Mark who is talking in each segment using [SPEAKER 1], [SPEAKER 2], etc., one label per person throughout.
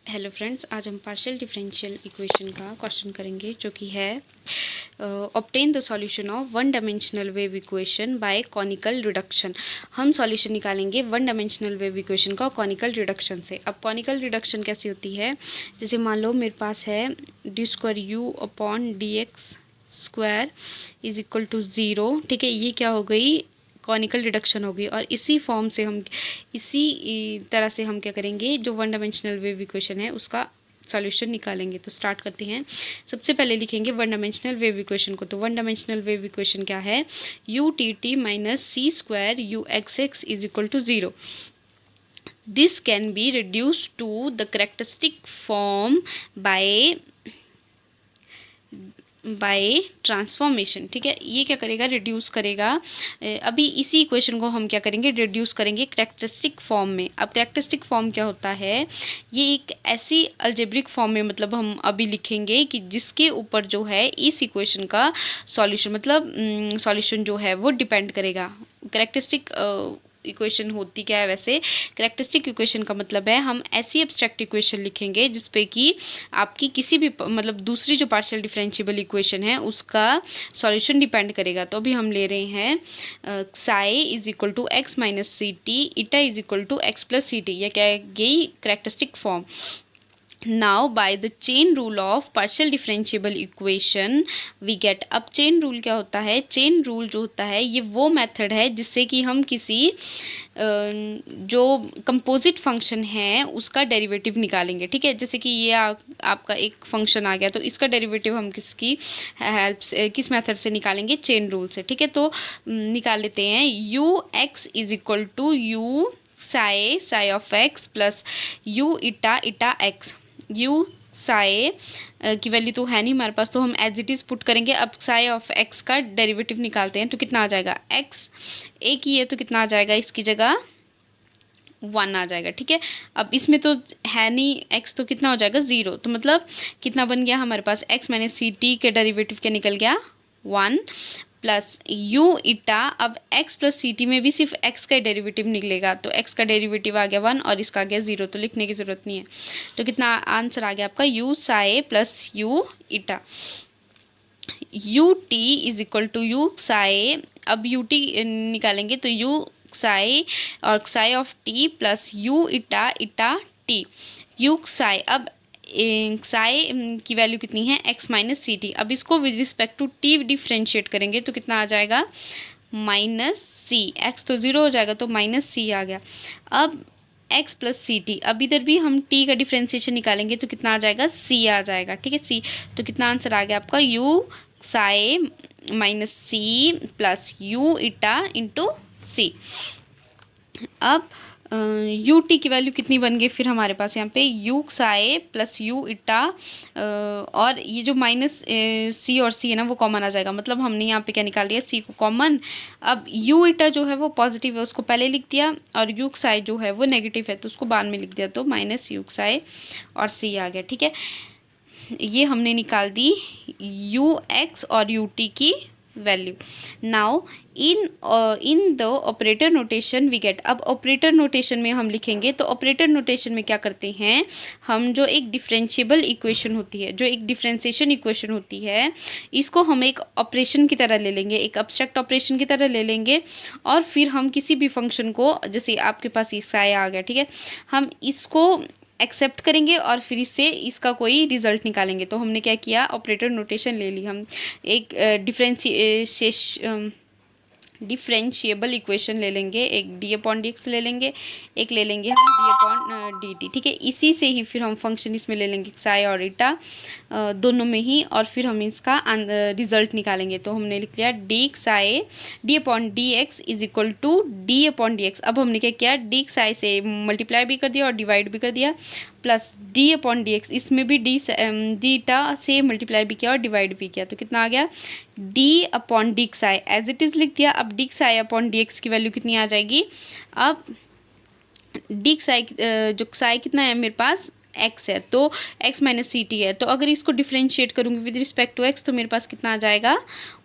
[SPEAKER 1] Hello friends, आज हम partial differential equation का क्वेश्चन करेंगे जो कि है obtain the solution of one dimensional wave equation by conical reduction. हम सॉल्यूशन निकालेंगे वन डायमेंशनल वेव इक्वेशन का कॉनिकल रिडक्शन से। अब कॉनिकल रिडक्शन कैसी होती है, जैसे मान लो मेरे पास है D square U upon D X square is equal to zero. ठीक है, ये क्या हो गई, कॉनिकल रिडक्शन होगी। और इसी फॉर्म से हम इसी तरह से हम क्या करेंगे, जो वन डायमेंशनल वेव इक्वेशन है उसका सॉल्यूशन निकालेंगे। तो स्टार्ट करते हैं। सबसे पहले लिखेंगे वन डायमेंशनल वेव इक्वेशन को। तो वन डायमेंशनल वेव इक्वेशन क्या है, U T T minus C square U X X is equal to zero. This can be reduce to the characteristic form by transformation. ठीक है, ये क्या करेगा, reduce करेगा। अभी इसी इक्वेशन को हम क्या करेंगे, रिड्यूस करेंगे करेक्टरिस्टिक फॉर्म में। अब करेक्टरिस्टिक फॉर्म क्या होता है, ये एक ऐसी अलजेब्रिक फॉर्म में मतलब हम अभी लिखेंगे कि जिसके ऊपर जो है इस इक्वेशन का सॉल्यूशन मतलब सॉल्यूशन जो है वो डिपेंड करेगा। करेक्टरिस्टिक इक्वेशन होती क्या है, वैसे करेक्टरिस्टिक इक्वेशन का मतलब है हम ऐसी एब्स्ट्रैक्ट इक्वेशन लिखेंगे जिसपे कि आपकी किसी भी मतलब दूसरी जो पार्शियल डिफरेंशिएबल इक्वेशन है उसका सॉल्यूशन डिपेंड करेगा। तो अभी हम ले रहे हैं psi is equal to X minus C T, eta is equal to X plus C T. यह क्या है, गई characteristic form. Now by the chain rule of partial differentiable equation we get. अब चेन रूल क्या होता है, chain rule जो होता है ये वो मेथड है जिससे कि हम किसी जो कंपोजिट फंक्शन है उसका डेरिवेटिव निकालेंगे। ठीक है, जैसे कि ये आपका एक फंक्शन आ गया, तो इसका डेरिवेटिव हम किसकी हेल्प से, किस मेथड से निकालेंगे, चेन रूल से। ठीक है, तो निकाल लेते हैं। U X is equal to U psi of X plus U eta eta x. You Sai की वैल्यू तो है नहीं हमारे पास, तो हम एज इट इज़ पुट करेंगे। अब साई ऑफ एक्स का डेरिवेटिव निकालते हैं, तो कितना आ जाएगा, एक्स एक ही है तो कितना आ जाएगा, इसकी जगह वन आ जाएगा। ठीक है, अब इसमें तो है नहीं एक्स, तो कितना हो जाएगा, ज़ीरो। तो मतलब कितना बन गया हमारे पास, एक्स माइनस सी टी के डेरिवेटिव क्या निकल गया, वन प्लस यू इटा। अब x प्लस सी टी में भी सिर्फ x का डेरिवेटिव निकलेगा, तो x का डेरिवेटिव आ गया वन और इसका आ गया ज़ीरो, तो लिखने की ज़रूरत नहीं है। तो कितना आंसर आ गया आपका, U psi plus U eta. U T is equal to U psi. अब यू टी निकालेंगे तो यू साई और psi of T plus U eta eta T, you psi. अब साई की वैल्यू कितनी है, x माइनस सी टी। अब इसको with respect to T differentiate करेंगे तो कितना आ जाएगा, माइनस सी। एक्स तो ज़ीरो हो जाएगा तो माइनस सी आ गया। अब x प्लस सी टी, अब इधर भी हम t का डिफ्रेंशिएशन निकालेंगे तो कितना आ जाएगा, c आ जाएगा। ठीक है, c। तो कितना आंसर आ गया आपका, u psi minus C plus U eta into C. अब यू टी की वैल्यू कितनी बन गई फिर हमारे पास यहाँ पे, you psi plus U eta और ये जो माइनस सी और सी है ना वो कॉमन आ जाएगा। मतलब हमने यहाँ पे क्या निकाल लिया, सी को कॉमन। अब यू इटा जो है वो पॉजिटिव है, उसको पहले लिख दिया, और यू साई जो है वो नेगेटिव है तो उसको बाद में लिख दिया, तो माइनस यू साई और सी आ गया। ठीक है, ये हमने निकाल दी यू एक्स और यू टी की value. Now in the operator notation we get. अब ऑपरेटर नोटेशन में हम लिखेंगे, तो ऑपरेटर नोटेशन में क्या करते हैं हम, जो एक डिफरेंशिएबल इक्वेशन होती है, जो एक डिफरेंशिएशन इक्वेशन होती है, इसको हम एक ऑपरेशन की तरह ले लेंगे, एक अब्स्ट्रैक्ट ऑपरेशन की तरह ले लेंगे। और फिर हम किसी भी फंक्शन को, जैसे आपके पास ये साई आ गया, ठीक है, हम इसको एक्सेप्ट करेंगे और फिर इससे इसका कोई रिजल्ट निकालेंगे। तो हमने क्या किया, ऑपरेटर नोटेशन ले ली। हम एक डिफरेंशिएबल इक्वेशन ले लेंगे, एक डी अपॉन डी एक्स ले लेंगे, एक ले लेंगे हम डी अपॉन डी टी। ठीक है, इसी से ही फिर हम फंक्शन इसमें ले लेंगे साई और ईटा दोनों में ही, और फिर हम इसका रिजल्ट निकालेंगे। तो हमने लिख लिया D psi D upon D X is equal to D upon D X. अब हमने क्या किया, डी साई से मल्टीप्लाई भी कर दिया और डिवाइड भी कर दिया, plus D upon D x, इसमें भी डी टा से मल्टीप्लाई भी किया और डिवाइड भी किया, तो कितना आ गया, D upon D psi as it is लिख दिया। अब D psi upon D X की वैल्यू कितनी आ जाएगी, अब डी साई जो साई कितना है मेरे पास, एक्स है, तो एक्स माइनस सी टी है, तो अगर इसको डिफ्रेंशिएट करूँगी विद रिस्पेक्ट टू एक्स तो मेरे पास कितना आ जाएगा,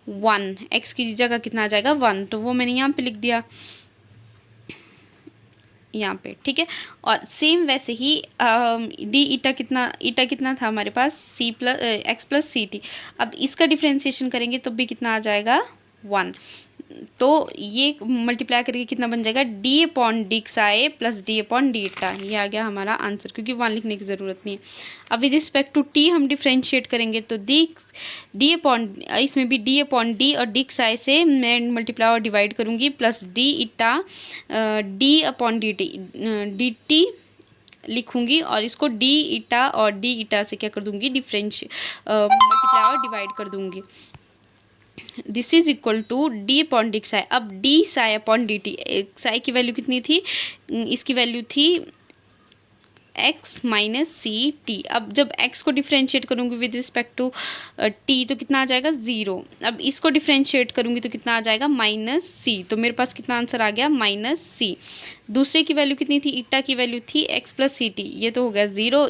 [SPEAKER 1] वन। एक्स की जगह कितना आ जाएगा, वन, तो वो मैंने यहाँ पे लिख दिया। यहाँ पे, ठीक है। और सेम वैसे ही डी ईटा कितना था हमारे पास, C plus X plus C T. अब इसका डिफ्रेंशिएशन करेंगे तो भी कितना आ जाएगा 1। तो ये मल्टीप्लाई करके कितना बन जाएगा, D upon D psi plus D upon D eta. ये आ गया हमारा आंसर, क्योंकि 1 लिखने की ज़रूरत नहीं है। अब विद रिस्पेक्ट टू टी हम डिफ्रेंशिएट करेंगे तो डी अपॉन, इसमें भी डी अपॉन डी और डी साई से मैं मल्टीप्लाई और डिवाइड करूँगी, प्लस डी ईटा डी अपॉन डी टी लिखूंगी, और इसको डी ईटा और डी ईटा से क्या कर दूंगी, मल्टीप्लाई और डिवाइड कर दूंगी। This is equal to D upon D psi. अब D psi upon D T, psi की वैल्यू कितनी थी, इसकी वैल्यू थी एक्स माइनस सी टी। अब जब एक्स को डिफ्रेंशिएट करूंगी विद रिस्पेक्ट टू टी तो कितना आ जाएगा 0। अब इसको डिफ्रेंशिएट करूंगी तो कितना आ जाएगा माइनस सी। तो मेरे पास कितना आंसर आ गया, माइनस सी। दूसरे की वैल्यू कितनी थी, ईटा की वैल्यू थी एक्स प्लस सी टी, ये तो हो गया 0।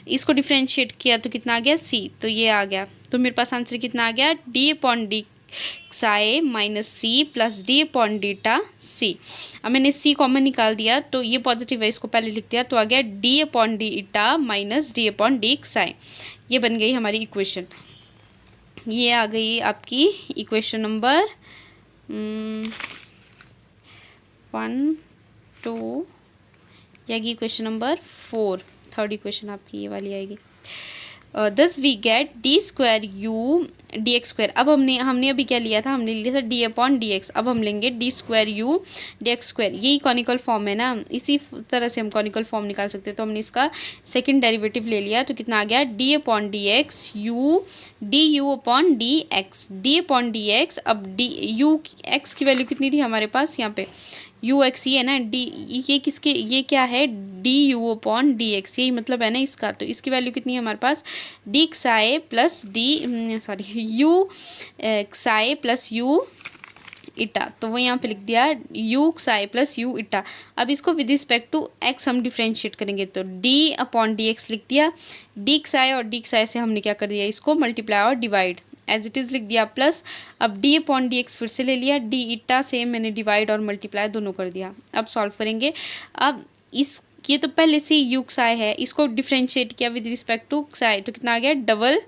[SPEAKER 1] इसको डिफ्रेंशिएट किया तो कितना आ गया सी, तो ये आ गया। तो मेरे पास आंसर कितना आ गया, D upon D psi minus C plus D upon D eta C. अब मैंने सी कॉमन निकाल दिया तो ये पॉजिटिव है, इसको पहले लिख दिया, तो आ गया D upon D eta minus D upon D Sai. ये बन गई हमारी इक्वेशन। ये आ गई आपकी इक्वेशन नंबर 1 2, ये आएगी इक्वेशन नंबर 4। थर्ड इक्वेशन आपकी ये वाली आएगी। Thus we get D square U D X square. अब हमने अभी क्या लिया था, हमने लिया था डी अपॉन डी एक्स। अब हम लेंगे D square U D X square. यही कॉनिकल फॉर्म है ना, इसी तरह से हम कॉनिकल फॉर्म निकाल सकते हैं। तो हमने इसका सेकंड डेरिवेटिव ले लिया, तो कितना आ गया, D upon D x U D U upon D x, D upon D X. अब डी यू एक्स की वैल्यू कितनी थी हमारे पास यहाँ पे, यू एक्स ये है ना, डी ये क्या है, D U upon D x, यही मतलब है ना इसका। तो इसकी वैल्यू कितनी है हमारे पास, D psi plus U psi plus U eta. तो वो यहाँ पे लिख दिया यू साई प्लस यू इटा। अब इसको विद रिस्पेक्ट टू एक्स हम डिफ्रेंशिएट करेंगे, तो डी अपॉन डी एक्स लिख दिया, डी साई और डी साई से हमने क्या कर दिया, इसको मल्टीप्लाई और डिवाइड एज इट इज़ लिख दिया, प्लस अब डी अपॉन डी एक्स फिर से ले लिया, डी ईटा से मैंने डिवाइड और मल्टीप्लाई दोनों कर दिया। अब सॉल्व करेंगे। अब ये तो पहले से यू साई है, इसको डिफ्रेंशिएट किया विद रिस्पेक्ट टू साई, तो कितना आ गया, डबल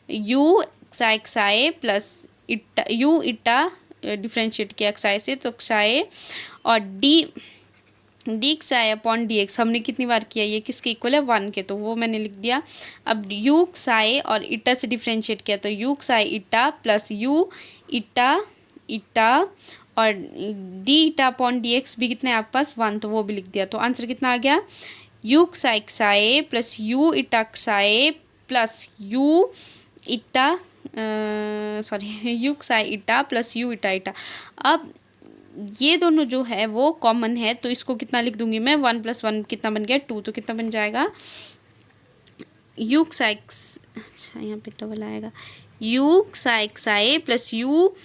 [SPEAKER 1] यू साई प्लस इटा यू इटा डिफ्रेंशिएट किया साई से, तो साई और D psi upon D x हमने कितनी बार किया, ये किसके इक्वल है 1 के, तो वो मैंने लिख दिया। अब यू साई और इटा से डिफ्रेंशिएट किया, तो यू साई इटा प्लस यू इटा और डी इटा अपॉन डी एक्स भी कितने आपके पास 1, तो वो भी लिख दिया। तो आंसर कितना आ गया, you psi plus U eta Sai plus U eta you psi इटा प्लस यू इटा। अब ये दोनों जो है वो कॉमन है, तो इसको कितना लिख दूंगी मैं, 1 + 1 कितना बन गया 2, तो कितना बन जाएगा, यू साइक्स, अच्छा यहाँ पे डबल आएगा, you psi plus you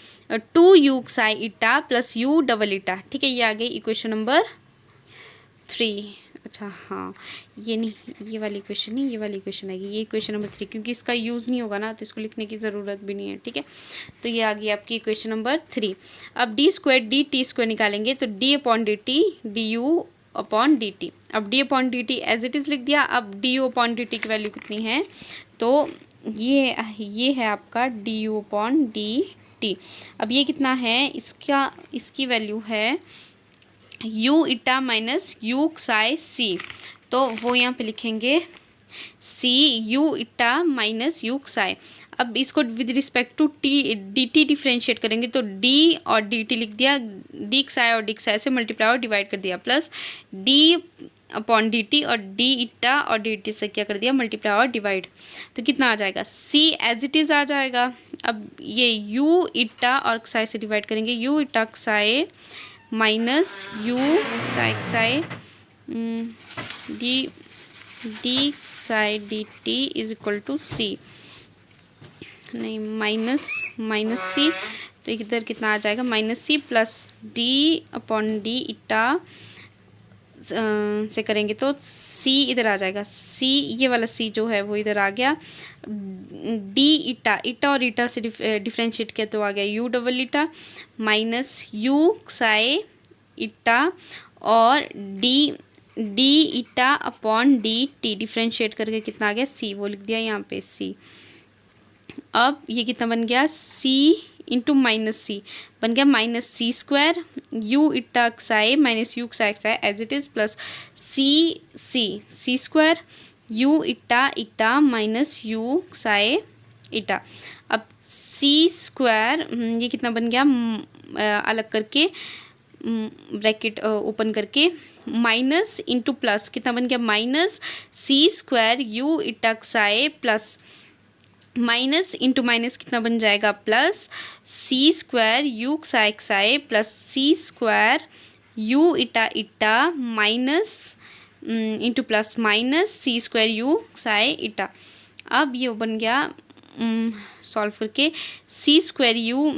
[SPEAKER 1] 2 you psi इटा प्लस यू डबल इटा। ठीक है, ये आ गई इक्वेशन नंबर 3। अच्छा हाँ, ये नहीं, ये वाली इक्वेशन नहीं, ये वाली इक्वेशन आएगी, ये इक्वेशन नंबर 3, क्योंकि इसका यूज़ नहीं होगा ना तो इसको लिखने की ज़रूरत भी नहीं है। ठीक है, तो ये आ गई आपकी इक्वेशन नंबर 3। अब D square D T square निकालेंगे, तो D upon D T D U upon D T. अब D upon D T as it is लिख दिया। अब D U upon D T की वैल्यू कितनी है, तो ये है आपका D U upon D T. अब ये कितना है, इसकी वैल्यू है you eta minus U Sai सी, तो वो यहाँ पे लिखेंगे C U eta minus U psi. अब इसको with respect to D T differentiate करेंगे, तो डी और डी टी लिख दिया, डी साई और डी साई से मल्टीप्लाई और डिवाइड कर दिया, plus D upon D T और डी इटा और डी टी से क्या कर दिया, मल्टीप्लाई और डिवाइड। तो कितना आ जाएगा, सी एज इट इज़ आ जाएगा। अब ये यू इटा और साई से डिवाइड करेंगे, U eta psi minus U psi D psi D T is equal to C, नहीं माइनस सी, तो इधर कितना आ जाएगा, minus C plus D upon D eta से करेंगे तो सी इधर आ जाएगा, सी ये वाला सी जो है वो इधर आ गया, डी इटा और इटा से डिफ्रेंशिएट किया तो आ गया यू डबल इटा माइनस यू साई इटा और D D eta upon D T differentiate करके कितना आ गया सी, वो लिख दिया यहाँ पे सी। अब ये कितना बन गया सी इंटू माइनस सी बन गया minus C square U eta एक्साई minus U psi as it is plus C C C square U eta minus U एक्साई eta. अब सी स्क्वायर ये कितना बन गया अलग करके ब्रैकेट ओपन करके माइनस इंटू प्लस कितना बन गया minus C square U eta X psi plus minus into minus कितना बन जाएगा plus C square U एक्साई plus C square U eta minus into plus minus C square U एक्साई eta. अब ये बन गया सॉल्व करके C square U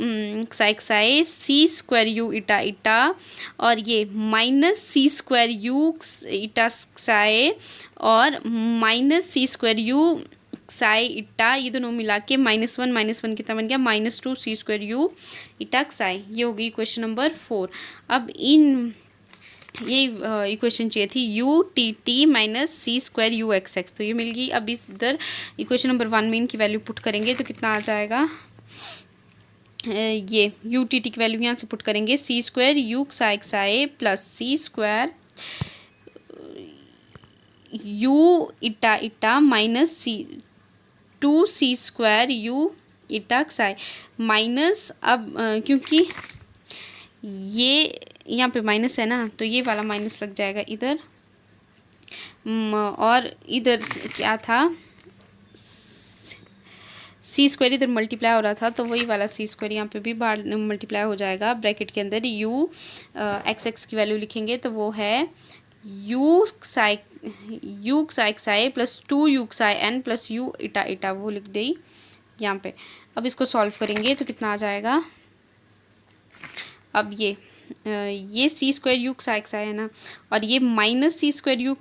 [SPEAKER 1] X psi C square U eta और ये minus C square U eta psi और minus C square U psi eta, ये दोनों मिला के -1 कितना बन गया -2 C square U eta Sai. ये हो गई इक्वेशन नंबर 4। अब ये इक्वेशन चाहिए थी U T T minus C square U X X, तो ये मिल गई। अब इधर इक्वेशन नंबर 1 में इनकी वैल्यू पुट करेंगे तो कितना आ जाएगा, ये यू टी टी की वैल्यू यहाँ से पुट करेंगे C square U एक्साई plus C square U eta minus C 2 C square U eta एक्साई minus. अब क्योंकि ये यहाँ पे माइनस है ना तो ये वाला माइनस लग जाएगा इधर, और इधर क्या था सी स्क्वायर इधर मल्टीप्लाई हो रहा था तो वही वाला सी स्क्वायर यहाँ पे भी बाहर मल्टीप्लाई हो जाएगा। ब्रैकेट के अंदर यू एक्स एक्स की वैल्यू लिखेंगे तो वो है U एक्साई plus 2 U psi N plus U eta वो लिख दी यहाँ पे। अब इसको सॉल्व करेंगे तो कितना आ जाएगा, अब ये सी स्क्वायर यू एक्साई है ना और ये माइनस सी स्क्वायर यू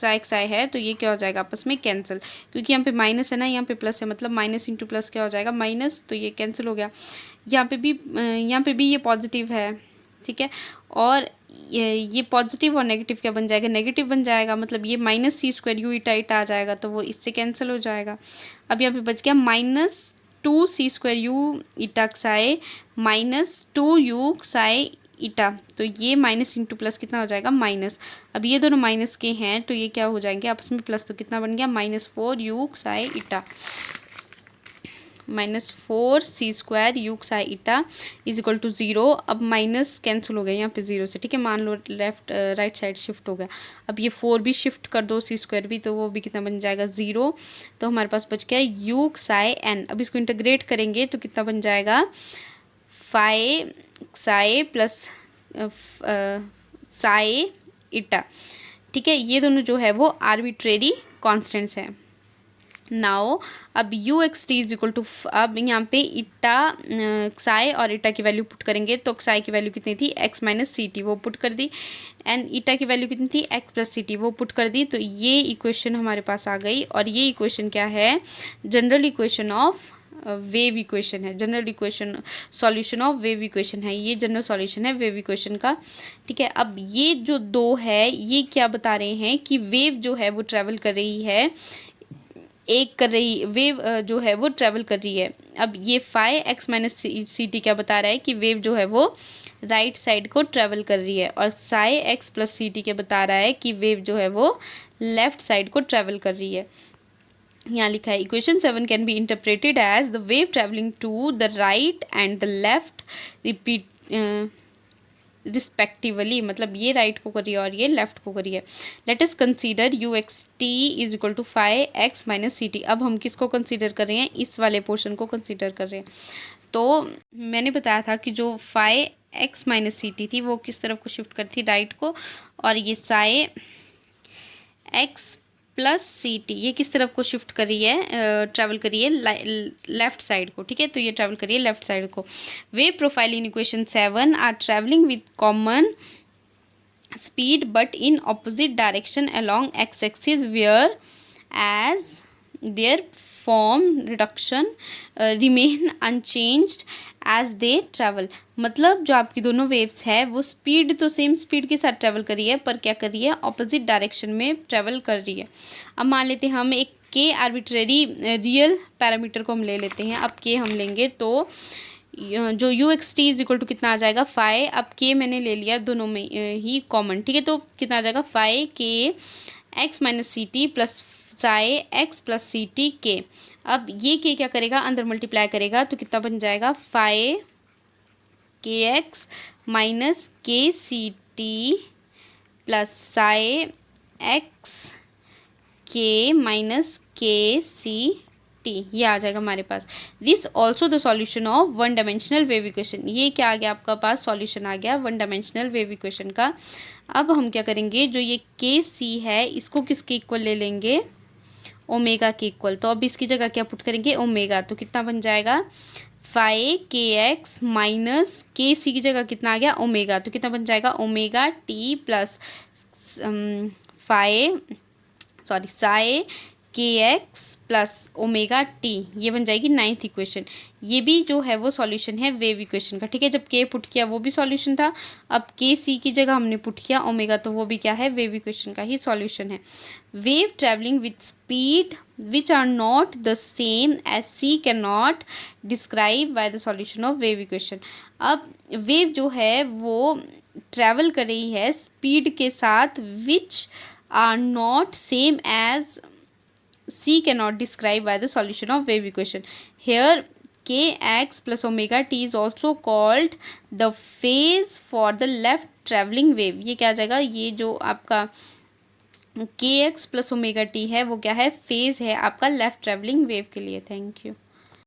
[SPEAKER 1] एक्साई है तो ये क्या हो जाएगा आपस में कैंसिल, क्योंकि यहाँ पे माइनस है ना यहाँ पे प्लस है, मतलब माइनस इंटू प्लस क्या हो जाएगा माइनस, तो ये कैंसिल हो गया। यहाँ पे भी ये पॉजिटिव है, ठीक है, और ये पॉजिटिव और नेगेटिव क्या बन जाएगा, नेगेटिव बन जाएगा, मतलब ये माइनस सी स्क्वायर यू इटा आ जाएगा तो वो इससे कैंसिल हो जाएगा। अब यहाँ पे बच गया -2 C square U eta एक्साई minus 2 U एक्साई इटा, तो ये माइनस इंटू प्लस कितना हो जाएगा माइनस। अब ये दोनों माइनस के हैं तो ये क्या हो जाएंगे आपस में प्लस, तो कितना बन गया -4 यू एक्साई इटा -4 सी स्क्वायर यू एक्साई इटा इज इक्वल टू 0। अब माइनस कैंसिल हो गया यहाँ पे 0 से, ठीक है, मान लो राइट साइड शिफ्ट हो गया। अब ये 4 भी शिफ्ट कर दो सी स्क्वायर भी, तो वो भी कितना बन जाएगा 0, तो हमारे पास बच गया यू एक्साई एन। अब इसको इंटीग्रेट करेंगे तो कितना बन जाएगा 5 एक्साई प्लस साई इटा, ठीक है, ये दोनों जो है वो आर्बिट्रेरी कॉन्स्टेंट्स हैं। नाउ अब U X T is equal to, अब यहाँ पे इटा साई और इटा की वैल्यू पुट करेंगे तो साई की वैल्यू कितनी थी x माइनस सी टी, वो पुट कर दी, एंड इटा की वैल्यू कितनी थी x प्लस सी टी, वो पुट कर दी। तो ये इक्वेशन हमारे पास आ गई, और ये इक्वेशन क्या है, general equation of wave equation है, general equation solution of wave equation है, ये जनरल सॉल्यूशन है वेव इक्वेशन का, ठीक है। अब ये जो दो है ये क्या बता रहे हैं कि वेव जो है वो ट्रैवल कर रही है, वेव जो है वो ट्रैवल कर रही है। अब ये 5x माइनस सी टी क्या बता रहा है कि वेव जो है वो राइट साइड को ट्रैवल कर रही है, और psi x plus C T क्या बता रहा है कि वेव जो है वो लेफ्ट साइड को ट्रैवल कर रही है। यहाँ लिखा है equation 7 can be interpreted as the wave travelling to the right and the left respectively, मतलब ये राइट को करिए और ये लेफ्ट को करिए। Let us consider U X T is equal to 5x minus C T. अब हम किसको कंसीडर कर रहे हैं, इस वाले पोर्शन को कंसीडर कर रहे हैं। तो मैंने बताया था कि जो 5x माइनस सी टी थी वो किस तरफ को शिफ्ट करती थी, राइट को, और ये psi x plus C T ये किस तरफ को शिफ्ट कर रही है, ट्रैवल कर रही है लेफ्ट साइड को, ठीक है, तो ये ट्रैवल करिए लेफ्ट साइड को। Wave profile in equation 7 are travelling with common speed but in opposite direction along X axis where as their form reduction remain unchanged as they travel. मतलब जो आपकी दोनों वेव्स है वो स्पीड तो same speed के साथ ट्रैवल कर रही है, पर क्या कर रही है, ऑपोजिट डायरेक्शन में ट्रैवल कर रही है। अब मान लेते हैं हम एक के आर्बिट्रेरी रियल पैरामीटर को हम ले लेते हैं। अब के हम लेंगे तो जो U X T is equal to कितना आ जाएगा, फाइव। अब के मैंने ले लिया दोनों में ही कॉमन, ठीक है, तो कितना आ जाएगा, फाइव के x minus C T plus psi X plus C T के। अब ये के क्या करेगा, अंदर मल्टीप्लाई करेगा तो कितना बन जाएगा, फाइव के x minus k c T plus psi x k minus k c T, ये आ जाएगा हमारे पास। This also the solution of one dimensional wave equation. ये क्या आ गया आपका पास, सॉल्यूशन आ गया वन डायमेंशनल वेव इक्वेशन का। अब हम क्या करेंगे, जो ये के सी है इसको किसके इक्वल ले लेंगे, ओमेगा के इक्वल। तो अब इसकी जगह क्या पुट करेंगे, ओमेगा, तो कितना बन जाएगा, फाइव के एक्स माइनस के सी की जगह कितना आ गया, ओमेगा, तो कितना बन जाएगा, ओमेगा टी प्लस साई के एक्स प्लस ओमेगा टी, ये बन जाएगी नाइन्थ इक्वेशन। ये भी जो है वो सॉल्यूशन है वेव इक्वेशन का, ठीक है। जब के पुट किया वो भी सॉल्यूशन था, अब के सी की जगह हमने पुट किया ओमेगा, तो वो भी क्या है, वेव इक्वेशन का ही सॉल्यूशन है। Wave travelling with speed which are not the same as C can not describe by the solution of wave equation. अब वेव जो है वो ट्रैवल कर रही है स्पीड के साथ which are not same as C cannot describe by the solution of wave equation. Here kx plus omega t is also called the phase for the left travelling wave. ये क्या आ जाएगा, ये जो आपका kx plus omega t है वो क्या है, फेज है आपका लेफ्ट ट्रेवलिंग वेव के लिए। Thank you.